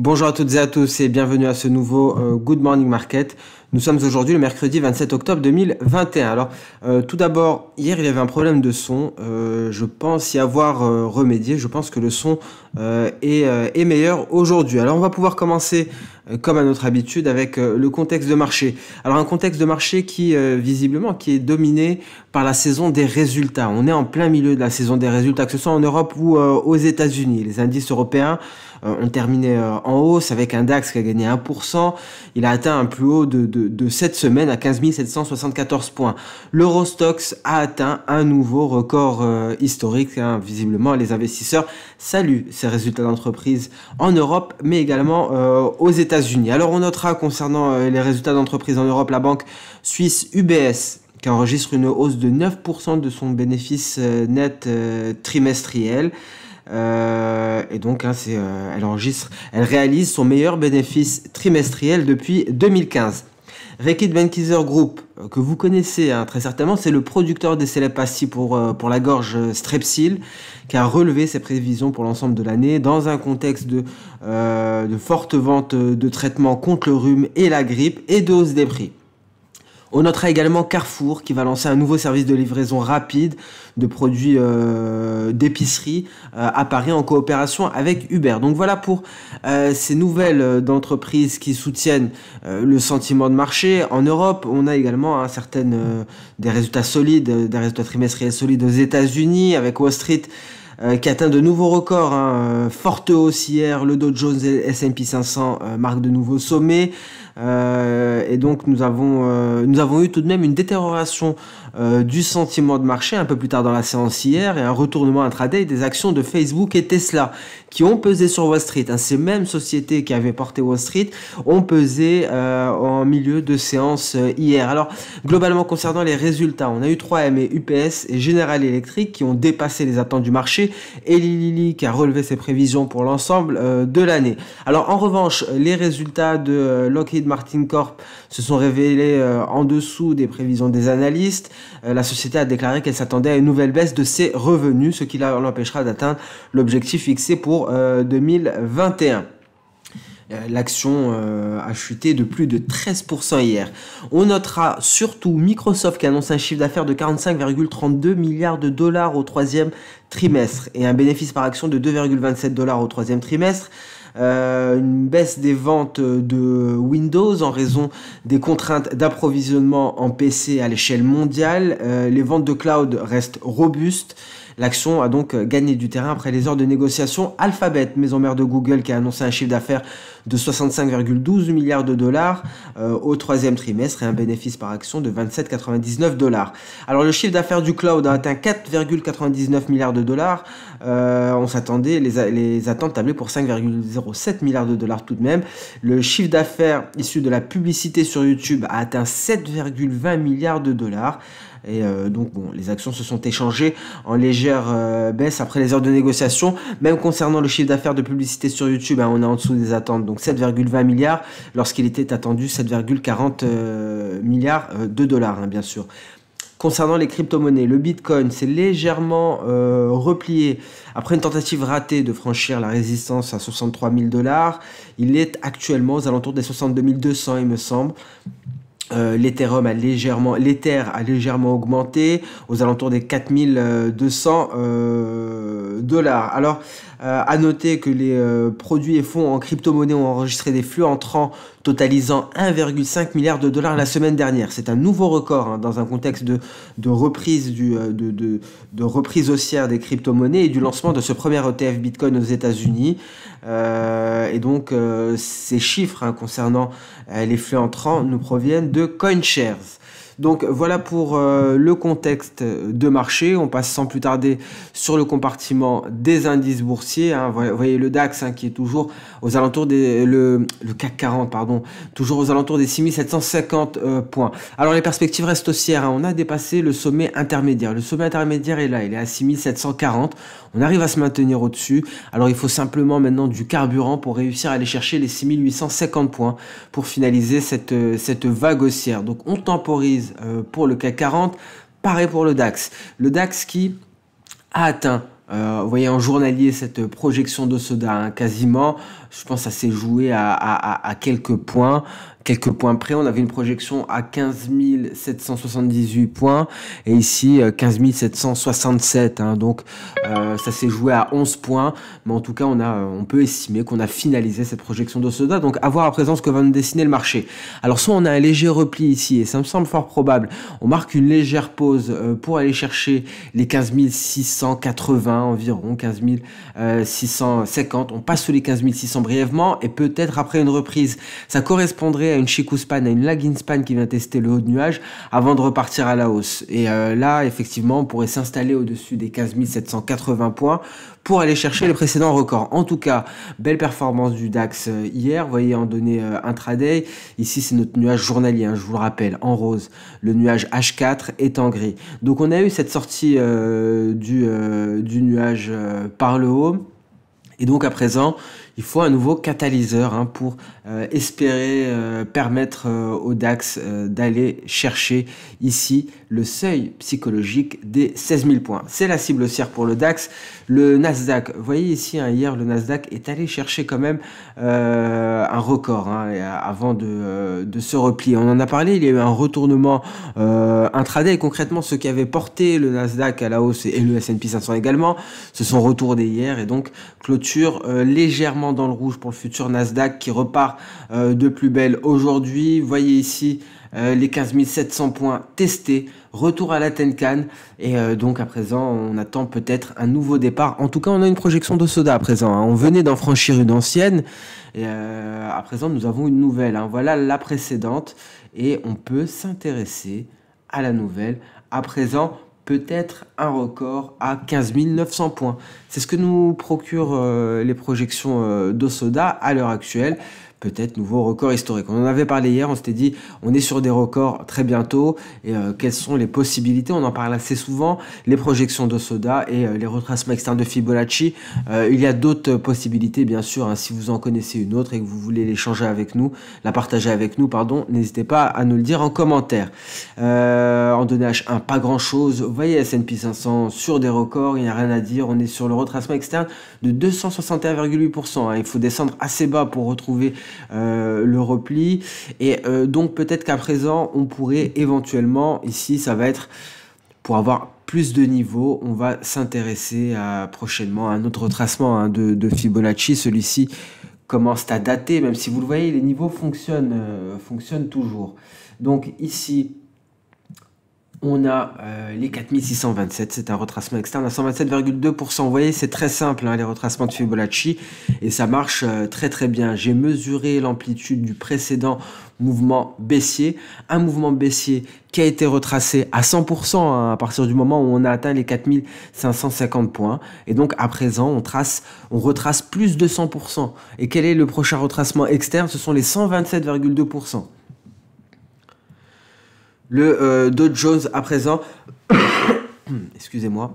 Bonjour à toutes et à tous et bienvenue à ce nouveau Good Morning Market. Nous sommes aujourd'hui le mercredi 27 octobre 2021. Alors, tout d'abord, hier il y avait un problème de son. Je pense y avoir remédié. Je pense que le son est meilleur aujourd'hui. Alors, on va pouvoir commencer comme à notre habitude avec le contexte de marché. Alors, un contexte de marché qui visiblement qui est dominé par la saison des résultats. On est en plein milieu de la saison des résultats, que ce soit en Europe ou aux États-Unis. Les indices européens ont terminé en hausse avec un DAX qui a gagné 1%. Il a atteint un plus haut de cette semaine à 15 774 points. L'Eurostoxx a atteint un nouveau record historique. Visiblement, les investisseurs saluent ces résultats d'entreprise en Europe, mais également aux États-Unis. Alors, on notera concernant les résultats d'entreprise en Europe, la banque suisse UBS qui enregistre une hausse de 9% de son bénéfice net trimestriel. Et donc, elle réalise son meilleur bénéfice trimestriel depuis 2015. Reckitt Benckiser Group, que vous connaissez très certainement, c'est le producteur des Celepacy pour la gorge Strepsil, qui a relevé ses prévisions pour l'ensemble de l'année dans un contexte de forte vente de traitements contre le rhume et la grippe et de hausse des prix. On notera également Carrefour qui va lancer un nouveau service de livraison rapide de produits d'épicerie à Paris en coopération avec Uber. Donc voilà pour ces nouvelles d'entreprises qui soutiennent le sentiment de marché. En Europe, on a également des résultats solides, des résultats trimestriels solides aux États-Unis avec Wall Street qui atteint de nouveaux records, forte hausse hier, le Dow Jones et S&P 500 marquent de nouveaux sommets, et donc nous avons eu tout de même une détérioration du sentiment de marché un peu plus tard dans la séance hier et un retournement intraday des actions de Facebook et Tesla qui ont pesé sur Wall Street. Ces mêmes sociétés qui avaient porté Wall Street ont pesé en milieu de séance hier. Alors globalement concernant les résultats, on a eu 3M et UPS et General Electric qui ont dépassé les attentes du marché et Lilly qui a relevé ses prévisions pour l'ensemble de l'année. Alors en revanche, les résultats de Lockheed Martin Corp se sont révélés en dessous des prévisions des analystes. La société a déclaré qu'elle s'attendait à une nouvelle baisse de ses revenus, ce qui l'empêchera d'atteindre l'objectif fixé pour 2021. L'action a chuté de plus de 13% hier. On notera surtout Microsoft qui annonce un chiffre d'affaires de 45,32 milliards de dollars au troisième trimestre et un bénéfice par action de 2,27 dollars au troisième trimestre. Une baisse des ventes de Windows en raison des contraintes d'approvisionnement en PC à l'échelle mondiale. Les ventes de cloud restent robustes. L'action a donc gagné du terrain après les heures de négociation. Alphabet, maison mère de Google, qui a annoncé un chiffre d'affaires de 65,12 milliards de dollars au troisième trimestre et un bénéfice par action de 27,99 dollars. Alors le chiffre d'affaires du cloud a atteint 4,99 milliards de dollars. On s'attendait, les attentes tablaient pour 5,07 milliards de dollars tout de même. Le chiffre d'affaires issu de la publicité sur YouTube a atteint 7,20 milliards de dollars. Et donc bon, les actions se sont échangées en légère baisse après les heures de négociation. Même concernant le chiffre d'affaires de publicité sur YouTube, on est en dessous des attentes, donc 7,20 milliards lorsqu'il était attendu 7,40 milliards de dollars, bien sûr. Concernant les crypto-monnaies, le Bitcoin s'est légèrement replié après une tentative ratée de franchir la résistance à 63 000 dollars. Il est actuellement aux alentours des 62 200, il me semble. L'Ether a légèrement augmenté aux alentours des 4200 dollars. Alors, à noter que les produits et fonds en crypto-monnaie ont enregistré des flux entrants totalisant 1,5 milliard de dollars la semaine dernière. C'est un nouveau record dans un contexte de reprise de reprise haussière des crypto-monnaies et du lancement de ce premier ETF Bitcoin aux États-Unis. Et donc, ces chiffres concernant les flux entrants nous proviennent de CoinShares. Donc voilà pour le contexte de marché. On passe sans plus tarder sur le compartiment des indices boursiers. Vous voyez le DAX qui est toujours aux alentours le CAC 40, toujours aux alentours des 6750 points. Alors les perspectives restent haussières. On a dépassé le sommet intermédiaire. Le sommet intermédiaire est là, il est à 6740. On arrive à se maintenir au-dessus. Alors il faut simplement maintenant du carburant pour réussir à aller chercher les 6850 points pour finaliser cette vague haussière. Donc on temporise pour le CAC 40, pareil pour le DAX. Le DAX qui a atteint Vous voyez en journalier cette projection d'Osoda, hein, quasiment, je pense que ça s'est joué à quelques points près. On avait une projection à 15 778 points et ici 15 767, hein, donc ça s'est joué à 11 points, mais en tout cas on peut estimer qu'on a finalisé cette projection d'Osoda, donc à voir à présent ce que va nous dessiner le marché. Alors soit on a un léger repli ici, et ça me semble fort probable, on marque une légère pause pour aller chercher les 15 680 environ, 15 650, on passe sous les 15 600 brièvement, et peut-être après une reprise, ça correspondrait à une Chikou Span, à une lagging span qui vient tester le haut de nuage avant de repartir à la hausse. Et là, effectivement, on pourrait s'installer au-dessus des 15 780 points pour aller chercher le précédent record. En tout cas, belle performance du DAX hier, vous voyez en données intraday. Ici, c'est notre nuage journalier, hein, je vous le rappelle, en rose. Le nuage H4 est en gris. Donc, on a eu cette sortie du nuage par le haut. Et donc à présent, il faut un nouveau catalyseur, hein, pour espérer permettre au DAX d'aller chercher ici le seuil psychologique des 16 000 points. C'est la cible haussière pour le DAX. Le Nasdaq, vous voyez ici, hein, hier le Nasdaq est allé chercher quand même un record, hein, avant de se replier. On en a parlé, il y a eu un retournement intraday. Concrètement, ceux qui avaient porté le Nasdaq à la hausse et le S&P 500 également se sont retournés hier et donc clôture légèrement dans le rouge pour le futur Nasdaq qui repart de plus belle aujourd'hui. Vous voyez ici les 15 700 points testés, retour à la Tenkan et donc à présent on attend peut-être un nouveau départ. En tout cas on a une projection d'Osoda à présent, hein. On venait d'en franchir une ancienne et à présent nous avons une nouvelle, hein. Voilà la précédente et on peut s'intéresser à la nouvelle. À présent peut-être un record à 15 900 points. C'est ce que nous procurent les projections d'Osoda à l'heure actuelle. Peut-être nouveau record historique. On en avait parlé hier, on s'était dit on est sur des records très bientôt et quelles sont les possibilités, on en parle assez souvent, les projections d'Osoda et les retracements externes de Fibonacci. Il y a d'autres possibilités bien sûr, hein, si vous en connaissez une autre et que vous voulez l'échanger avec nous, la partager avec nous, pardon, n'hésitez pas à nous le dire en commentaire. En données H1, pas grand chose, vous voyez S&P 500 sur des records, il n'y a rien à dire, on est sur le retracement externe de 261,8%, hein. Il faut descendre assez bas pour retrouver le repli et donc peut-être qu'à présent on pourrait éventuellement, ici ça va être pour avoir plus de niveaux, on va s'intéresser prochainement à un autre retracement, hein, de Fibonacci. Celui-ci commence à dater, même si vous le voyez les niveaux fonctionnent toujours. Donc ici on a les 4627, c'est un retracement externe à 127,2%. Vous voyez, c'est très simple, hein, les retracements de Fibonacci, et ça marche très très bien. J'ai mesuré l'amplitude du précédent mouvement baissier, un mouvement baissier qui a été retracé à 100%, hein, à partir du moment où on a atteint les 4550 points. Et donc à présent, on retrace plus de 100%. Et quel est le prochain retracement externe? Ce sont les 127,2%. Le Dow Jones à présent, excusez-moi.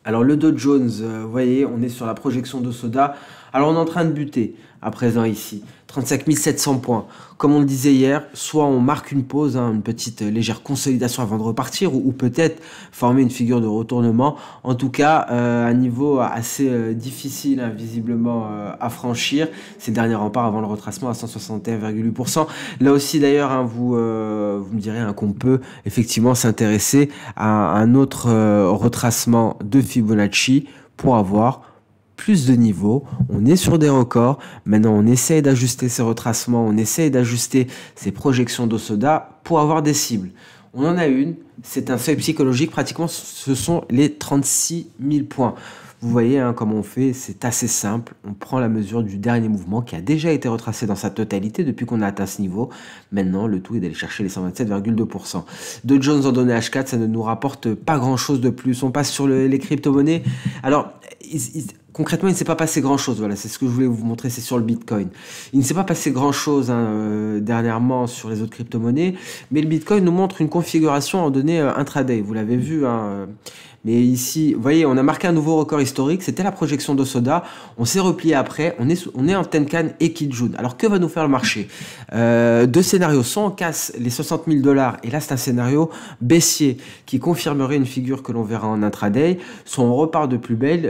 Alors le Dow Jones, vous voyez, on est sur la projection d'Osoda. Alors on est en train de buter à présent ici, 35 700 points. Comme on le disait hier, soit on marque une pause, hein, une petite légère consolidation avant de repartir, ou peut-être former une figure de retournement. En tout cas, un niveau assez difficile, hein, visiblement à franchir. Ces derniers remparts avant le retracement à 161,8%. Là aussi d'ailleurs, hein, vous me direz, hein, qu'on peut effectivement s'intéresser à un autre retracement de Fibonacci pour avoir plus de niveaux. On est sur des records. Maintenant, on essaye d'ajuster ces retracements, on essaye d'ajuster ces projections d'Osoda pour avoir des cibles. On en a une, c'est un seuil psychologique, pratiquement ce sont les 36 000 points. Vous voyez, hein, comment on fait, c'est assez simple. On prend la mesure du dernier mouvement qui a déjà été retracé dans sa totalité depuis qu'on a atteint ce niveau. Maintenant, le tout est d'aller chercher les 127,2%. Dow Jones en données H4, ça ne nous rapporte pas grand-chose de plus. On passe sur les crypto-monnaies. Alors, concrètement, il ne s'est pas passé grand-chose. Voilà, c'est ce que je voulais vous montrer, c'est sur le Bitcoin. Il ne s'est pas passé grand-chose dernièrement sur les autres crypto-monnaies, mais le Bitcoin nous montre une configuration en données intraday. Vous l'avez vu, mais ici, vous voyez, on a marqué un nouveau record historique. C'était la projection d'Osoda. On s'est replié après. On est en Tenkan et Kijun. Alors, que va nous faire le marché? Deux scénarios. Soit on casse les 60 000 $, et là, c'est un scénario baissier qui confirmerait une figure que l'on verra en intraday. Soit on repart de plus belle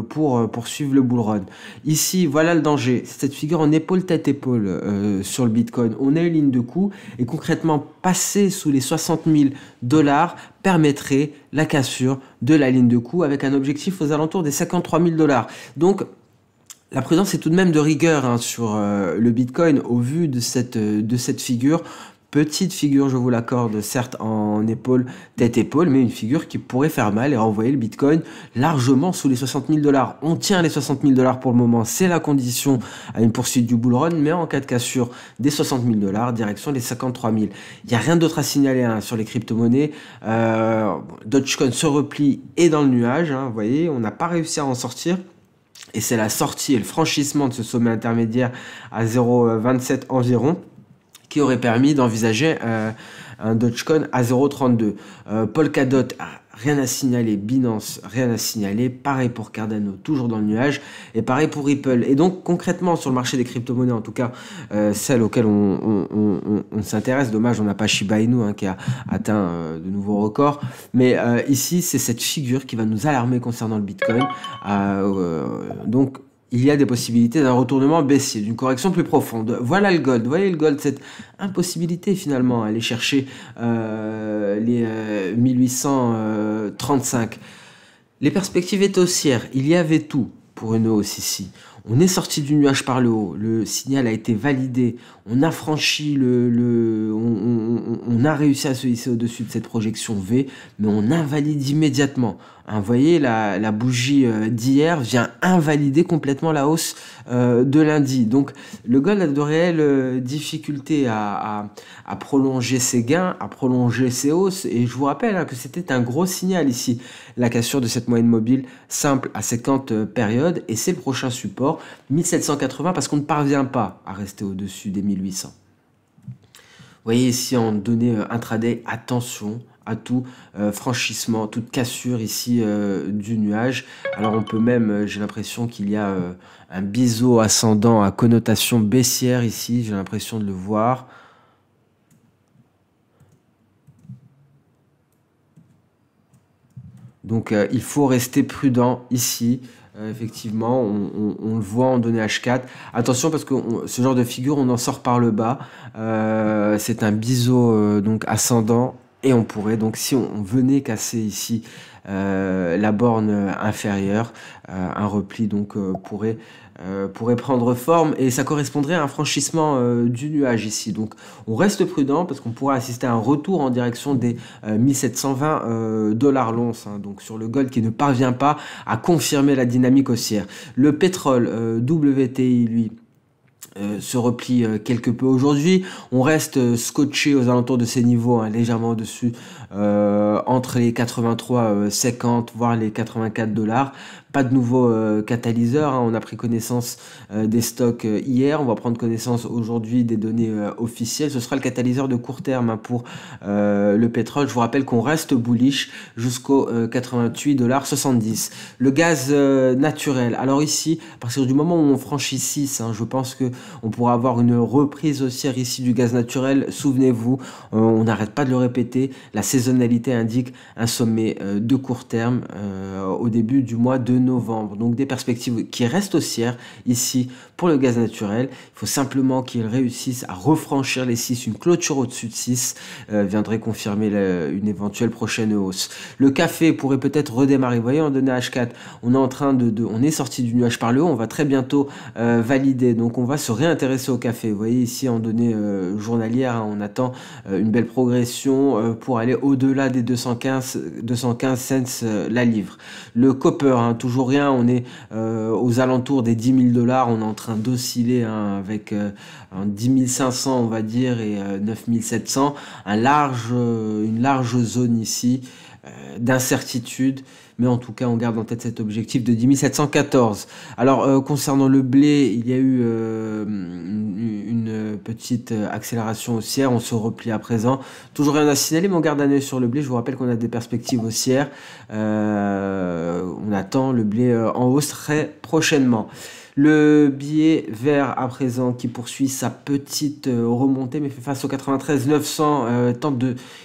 pour poursuivre le bull run. Ici, voilà le danger. Cette figure en épaule tête-épaule sur le Bitcoin. On a une ligne de coup et concrètement, passer sous les 60 000 $ permettrait la cassure de la ligne de coup avec un objectif aux alentours des 53 000 $. Donc, la prudence est tout de même de rigueur sur le Bitcoin au vu de cette figure. Petite figure, je vous l'accorde, certes en épaule, tête-épaule, mais une figure qui pourrait faire mal et renvoyer le Bitcoin largement sous les 60 000 $. On tient les 60 000 $ pour le moment, c'est la condition à une poursuite du bull run, mais en cas de cassure des 60 000 $, direction les 53 000. Il n'y a rien d'autre à signaler sur les crypto-monnaies. Dogecoin se replie et dans le nuage, vous voyez, on n'a pas réussi à en sortir. Et c'est la sortie et le franchissement de ce sommet intermédiaire à 0,27 environ qui aurait permis d'envisager un Dogecoin à 0,32. Polkadot, rien à signaler. Binance, rien à signaler. Pareil pour Cardano, toujours dans le nuage. Et pareil pour Ripple. Et donc, concrètement, sur le marché des crypto-monnaies, en tout cas, celles auxquelles on s'intéresse, dommage, on n'a pas Shiba Inu qui a atteint de nouveaux records. Mais ici, c'est cette figure qui va nous alarmer concernant le Bitcoin. Donc, il y a des possibilités d'un retournement baissier, d'une correction plus profonde. Voilà le gold. Vous voyez le gold, cette impossibilité finalement à aller chercher les 1835. Les perspectives étaient haussières. Il y avait tout pour une hausse ici. On est sorti du nuage par le haut. Le signal a été validé. On a franchi on a réussi à se hisser au-dessus de cette projection V, mais on invalide immédiatement. Vous voyez, la bougie d'hier vient invalider complètement la hausse de lundi. Donc, le gold a de réelles difficultés à prolonger ses gains, à prolonger ses hausses. Et je vous rappelle que c'était un gros signal ici, la cassure de cette moyenne mobile simple à 50 périodes. Et c'est le prochain support, 1780, parce qu'on ne parvient pas à rester au-dessus des 1800. Vous voyez ici en données intraday, attention à tout franchissement, toute cassure ici du nuage. Alors on peut même, j'ai l'impression qu'il y a un biseau ascendant à connotation baissière ici, j'ai l'impression de le voir. Donc il faut rester prudent ici. Effectivement, on le voit en données H4. Attention parce que ce genre de figure, on en sort par le bas. C'est un biseau donc ascendant. Et on pourrait, donc si on venait casser ici la borne inférieure, un repli donc pourrait prendre forme et ça correspondrait à un franchissement du nuage ici. Donc on reste prudent parce qu'on pourrait assister à un retour en direction des 1720 $ l'once, donc sur le gold qui ne parvient pas à confirmer la dynamique haussière. Le pétrole WTI, lui, se replie quelque peu aujourd'hui. On reste scotché aux alentours de ces niveaux, légèrement au-dessus, entre les 83,50 voire les 84 $. Pas de nouveau catalyseur, on a pris connaissance des stocks hier, on va prendre connaissance aujourd'hui des données officielles. Ce sera le catalyseur de court terme pour le pétrole. Je vous rappelle qu'on reste bullish jusqu'au 88,70 $. Le gaz naturel, alors ici, à partir du moment où on franchit 6, je pense que on pourra avoir une reprise haussière ici du gaz naturel. Souvenez-vous, on n'arrête pas de le répéter, la saisonnalité indique un sommet de court terme au début du mois de novembre. Donc des perspectives qui restent haussières ici pour le gaz naturel. Il faut simplement qu'il réussisse à refranchir les 6. Une clôture au-dessus de 6 viendrait confirmer une éventuelle prochaine hausse. Le café pourrait peut-être redémarrer. Vous voyez, en données H4, on est en train on est sorti du nuage par le haut. On va très bientôt valider. Donc on va se réintéresser au café. Vous voyez ici en données journalières, on attend une belle progression pour aller au-delà des 215 cents la livre. Le copper, toujours rien, on est aux alentours des 10 000 $, on est en train d'osciller avec 10 500 on va dire et 9 700, une large zone ici. d'incertitude, mais en tout cas on garde en tête cet objectif de 10 714. Alors concernant le blé, il y a eu une petite accélération haussière, on se replie à présent, toujours rien à signaler, mais on garde un œil sur le blé. Je vous rappelle qu'on a des perspectives haussières, on attend le blé en hausse très prochainement. Le billet vert à présent qui poursuit sa petite remontée mais fait face au 93 900,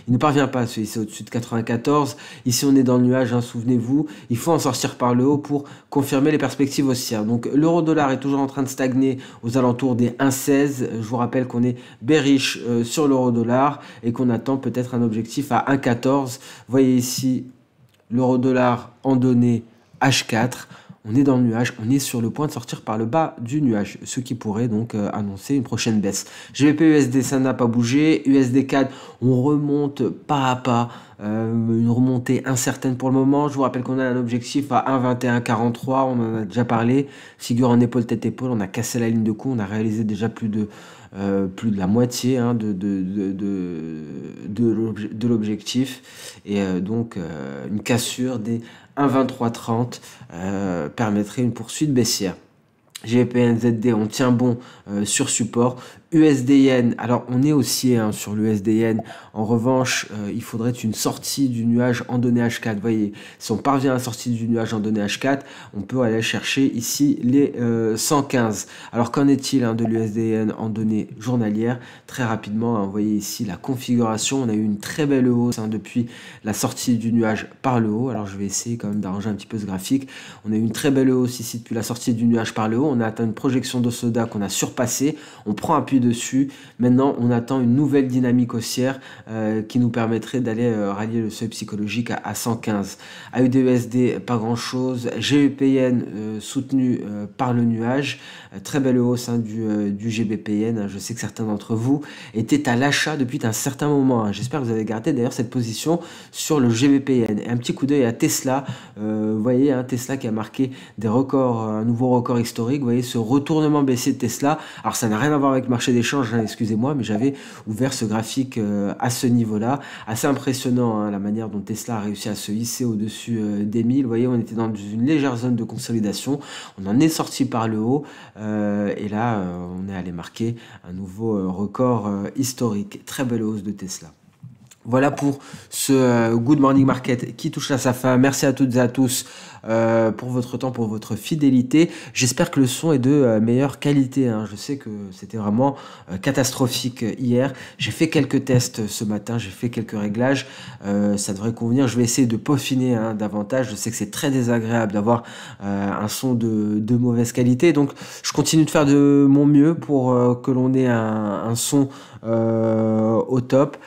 il ne parvient pas à se hisser au-dessus de 94. Ici on est dans le nuage, hein, souvenez-vous, il faut en sortir par le haut pour confirmer les perspectives haussières. Donc l'euro-dollar est toujours en train de stagner aux alentours des 1,16. Je vous rappelle qu'on est bearish sur l'euro-dollar et qu'on attend peut-être un objectif à 1,14. Voyez ici l'euro-dollar en données H4. On est dans le nuage, on est sur le point de sortir par le bas du nuage, ce qui pourrait donc annoncer une prochaine baisse. GBP USD, ça n'a pas bougé. USD CAD, on remonte pas à pas, une remontée incertaine pour le moment. Je vous rappelle qu'on a un objectif à 1,2143, on en a déjà parlé. Figure en épaule, tête, épaule, on a cassé la ligne de coup, on a réalisé déjà plus de la moitié, hein, de l'objectif. Et donc une cassure des 1,2330 permettrait une poursuite baissière. GBP/NZD, on tient bon sur support. USD-Yen, alors on est haussier sur l'USD-Yen. En revanche, il faudrait une sortie du nuage en données H4. Vous voyez, si on parvient à la sortie du nuage en données H4, on peut aller chercher ici les 115. Alors qu'en est-il de l'USD-Yen en données journalières? Très rapidement, vous voyez ici la configuration. On a eu une très belle hausse depuis la sortie du nuage par le haut. Alors je vais essayer quand même d'arranger un petit peu ce graphique. On a eu une très belle hausse ici depuis la sortie du nuage par le haut. On a atteint une projection d'Osoda qu'on a surpassée. On prend appui dessus. Maintenant, on attend une nouvelle dynamique haussière qui nous permettrait d'aller rallier le seuil psychologique à 115. AUD-USD, pas grand-chose. GBP-Yen soutenu par le nuage. Très belle hausse du GBP-Yen. Je sais que certains d'entre vous étaient à l'achat depuis un certain moment. J'espère que vous avez gardé d'ailleurs cette position sur le GBP-Yen. Et un petit coup d'œil à Tesla. Vous voyez, Tesla qui a marqué des records, un nouveau record historique. Vous voyez ce retournement baissier de Tesla. Alors ça n'a rien à voir avec le marché d'échange, excusez-moi, mais j'avais ouvert ce graphique à ce niveau-là. Assez impressionnant la manière dont Tesla a réussi à se hisser au-dessus des 1000. Vous voyez, on était dans une légère zone de consolidation. On en est sorti par le haut et là, on est allé marquer un nouveau record historique. Très belle hausse de Tesla. Voilà pour ce Good Morning Market qui touche à sa fin. Merci à toutes et à tous pour votre temps, pour votre fidélité. J'espère que le son est de meilleure qualité. Je sais que c'était vraiment catastrophique hier. J'ai fait quelques tests ce matin, j'ai fait quelques réglages. Ça devrait convenir. Je vais essayer de peaufiner davantage. Je sais que c'est très désagréable d'avoir un son de mauvaise qualité. Donc je continue de faire de mon mieux pour que l'on ait un son au top.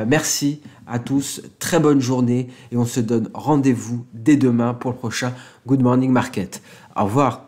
Merci à tous, très bonne journée et on se donne rendez-vous dès demain pour le prochain Good Morning Market. Au revoir.